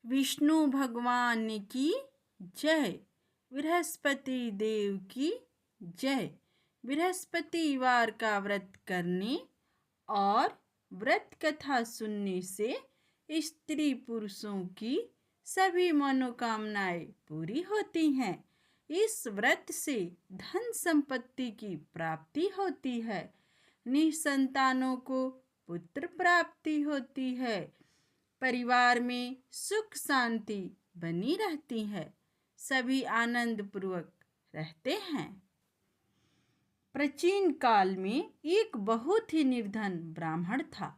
विष्णु भगवान की जय। बृहस्पति देव की जय। बृहस्पतिवार का व्रत करने और व्रत कथा सुनने से स्त्री पुरुषों की सभी मनोकामनाएं पूरी होती हैं। इस व्रत से धन संपत्ति की प्राप्ति होती है। निसंतानों को पुत्र प्राप्ति होती है। परिवार में सुख शांति बनी रहती है। सभी आनंद पूर्वक रहते हैं। प्राचीन काल में एक बहुत ही निर्धन ब्राह्मण था।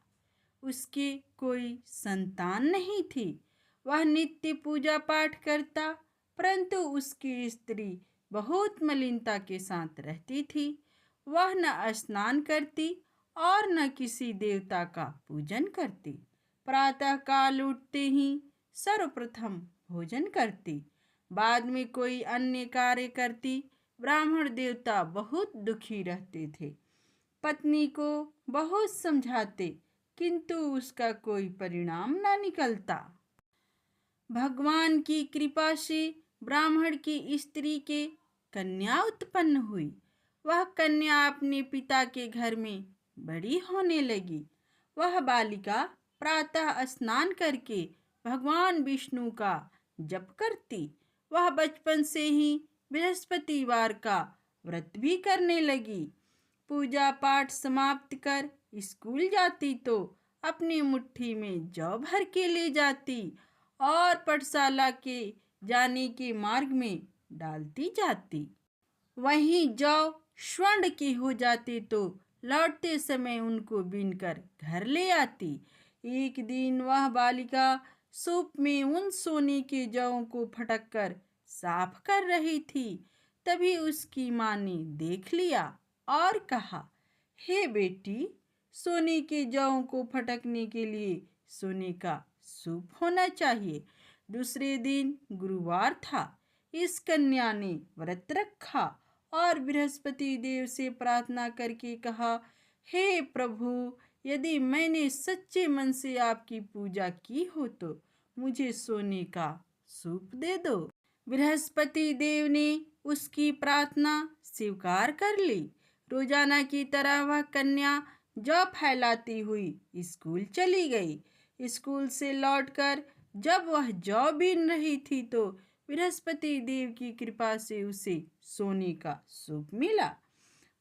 उसके कोई संतान नहीं थी। वह नित्य पूजा पाठ करता, परंतु उसकी स्त्री बहुत मलिनता के साथ रहती थी। वह न स्नान करती और न किसी देवता का पूजन करती। प्रातः काल उठते ही सर्वप्रथम भोजन करती, बाद में कोई अन्य कार्य करती। ब्राह्मण देवता बहुत दुखी रहते थे। पत्नी को बहुत समझाते, किंतु उसका कोई परिणाम न निकलता। भगवान की कृपा से ब्राह्मण की स्त्री के कन्या उत्पन्न हुई। वह कन्या अपने पिता के घर में बड़ी होने लगी। वह बालिका प्रातः स्नान करके भगवान विष्णु का जप करती। वह बचपन से ही बृहस्पतिवार का व्रत भी करने लगी। पूजा पाठ समाप्त कर स्कूल जाती तो अपनी मुट्ठी में जौ भर के ले जाती और पाठशाला के जाने के मार्ग में डालती जाती। वहीं जौ स्वर्ण के हो जाते तो लौटते समय उनको बीनकर घर ले आती। एक दिन वह बालिका सूप में उन सोने के जौं को फटक कर साफ कर रही थी। तभी उसकी माँ ने देख लिया और कहा, हे बेटी, सोने के जौं को फटकने के लिए सोने का सूप होना चाहिए। दूसरे दिन गुरुवार था। इस कन्या ने व्रत रखा और बृहस्पति देव से प्रार्थना करके कहा, हे प्रभु, यदि मैंने सच्चे मन से आपकी पूजा की हो तो मुझे सोने का सूप दे दो। बृहस्पति देव ने उसकी प्रार्थना स्वीकार कर ली। रोजाना की तरह वह कन्या जौ फैलाती हुई स्कूल चली गई। स्कूल से लौटकर जब वह जौ बीन रही थी तो बृहस्पति देव की कृपा से उसे सोने का सूप मिला।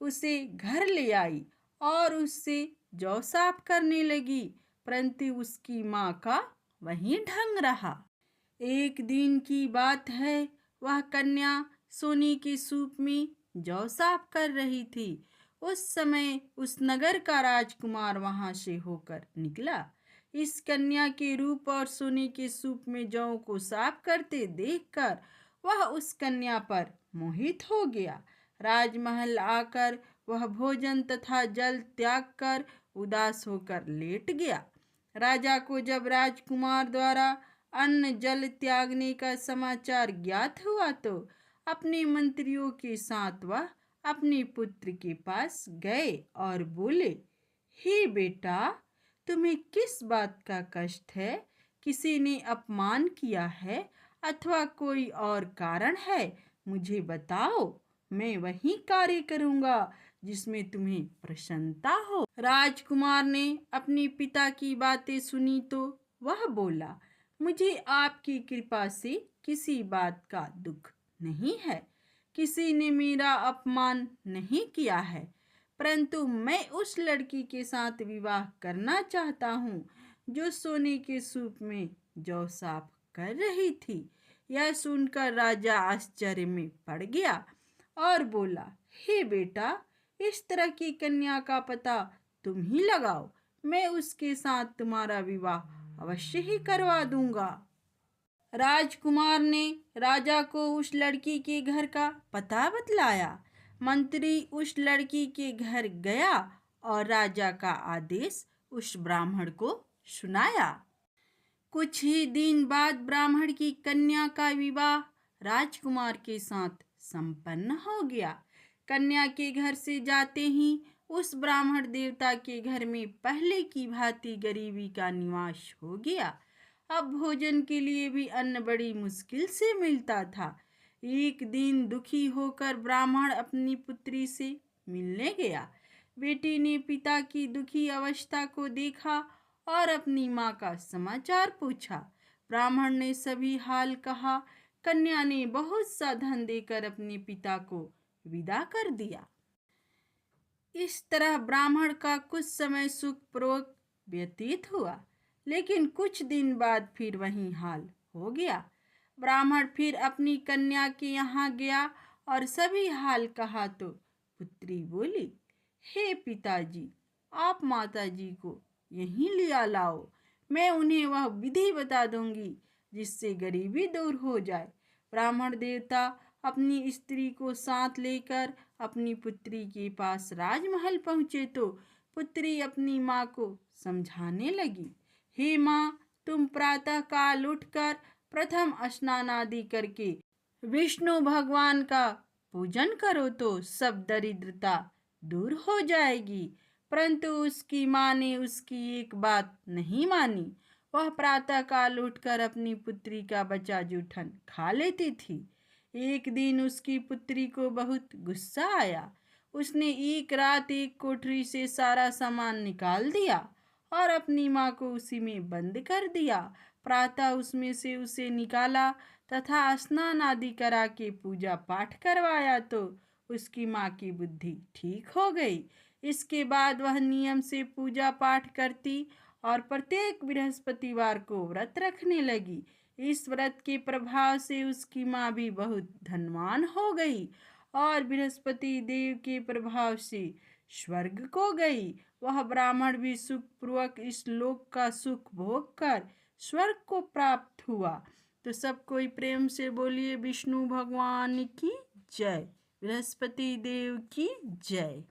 उसे घर ले आई और उससे जौ साफ करने लगी, परंतु उसकी माँ का वही ढंग रहा। एक दिन की बात है, वह कन्या सोने के सूप में जौ साफ कर रही थी। उस समय उस नगर का राजकुमार वहां से होकर निकला। इस कन्या के रूप और सोने के सूप में जौ को साफ करते देखकर वह उस कन्या पर मोहित हो गया। राजमहल आकर वह भोजन तथा जल त्याग कर उदास होकर लेट गया। राजा को जब राजकुमार द्वारा अन्न जल त्यागने का समाचार ज्ञात हुआ तो अपने मंत्रियों के साथ वह अपने पुत्र के पास गए और बोले, हे बेटा, तुम्हें किस बात का कष्ट है? किसी ने अपमान किया है अथवा कोई और कारण है? मुझे बताओ, मैं वही कार्य करूंगा जिसमें तुम्हें प्रसन्नता हो। राजकुमार ने अपने पिता की बातें सुनी तो वह बोला, मुझे आपकी कृपा से किसी बात का दुख नहीं है। किसी ने मेरा अपमान नहीं किया है, परंतु मैं उस लड़की के साथ विवाह करना चाहता हूँ जो सोने के सूप में जौ साफ कर रही थी। यह सुनकर राजा आश्चर्य में पड़ गया और बोला, हे बेटा, इस तरह की कन्या का पता तुम ही लगाओ। मैं उसके साथ तुम्हारा विवाह अवश्य ही करवा दूंगा। राजकुमार ने राजा को उस लड़की के घर का पता बतलाया। मंत्री उस लड़की के घर गया और राजा का आदेश उस ब्राह्मण को सुनाया। कुछ ही दिन बाद ब्राह्मण की कन्या का विवाह राजकुमार के साथ संपन्न हो गया। कन्या के घर से जाते ही उस ब्राह्मण देवता के घर में पहले की भांति गरीबी का निवास हो गया। अब भोजन के लिए भी अन्न बड़ी मुश्किल से मिलता था। एक दिन दुखी होकर ब्राह्मण अपनी पुत्री से मिलने गया। बेटी ने पिता की दुखी अवस्था को देखा और अपनी माँ का समाचार पूछा। ब्राह्मण ने सभी हाल कहा। कन्या ने बहुत सा धन देकर अपने पिता को विदा कर दिया। इस तरह ब्राह्मण का कुछ समय सुखपूर्वक व्यतीत हुआ, लेकिन कुछ दिन बाद फिर वही हाल हो गया। ब्राह्मण फिर अपनी कन्या के यहाँ गया और सभी हाल कहा तो पुत्री बोली, हे पिताजी, आप माताजी को यहीं लिया लाओ। मैं उन्हें वह विधि बता दूंगी जिससे गरीबी दूर हो जाए। ब्राह्मण देवता अपनी स्त्री को साथ लेकर अपनी पुत्री के पास राजमहल पहुँचे तो पुत्री अपनी माँ को समझाने लगी, हे माँ, तुम प्रातः काल उठकर प्रथम स्नान आदि करके विष्णु भगवान का पूजन करो तो सब दरिद्रता दूर हो जाएगी। परंतु उसकी माँ ने उसकी एक बात नहीं मानी। वह प्रातः काल उठकर अपनी पुत्री का बचा जूठन खा लेती थी। एक दिन उसकी पुत्री को बहुत गुस्सा आया। उसने एक रात एक कोठरी से सारा सामान निकाल दिया और अपनी माँ को उसी में बंद कर दिया। प्रातः उसमें से उसे निकाला तथा स्नान आदि करा के पूजा पाठ करवाया तो उसकी माँ की बुद्धि ठीक हो गई। इसके बाद वह नियम से पूजा पाठ करती और प्रत्येक बृहस्पतिवार को व्रत रखने लगी। इस व्रत के प्रभाव से उसकी माँ भी बहुत धनवान हो गई और बृहस्पति देव के प्रभाव से स्वर्ग को गई। वह ब्राह्मण भी सुखपूर्वक इस लोक का सुख भोग कर स्वर्ग को प्राप्त हुआ। तो सब कोई प्रेम से बोलिए विष्णु भगवान की जय, बृहस्पति देव की जय।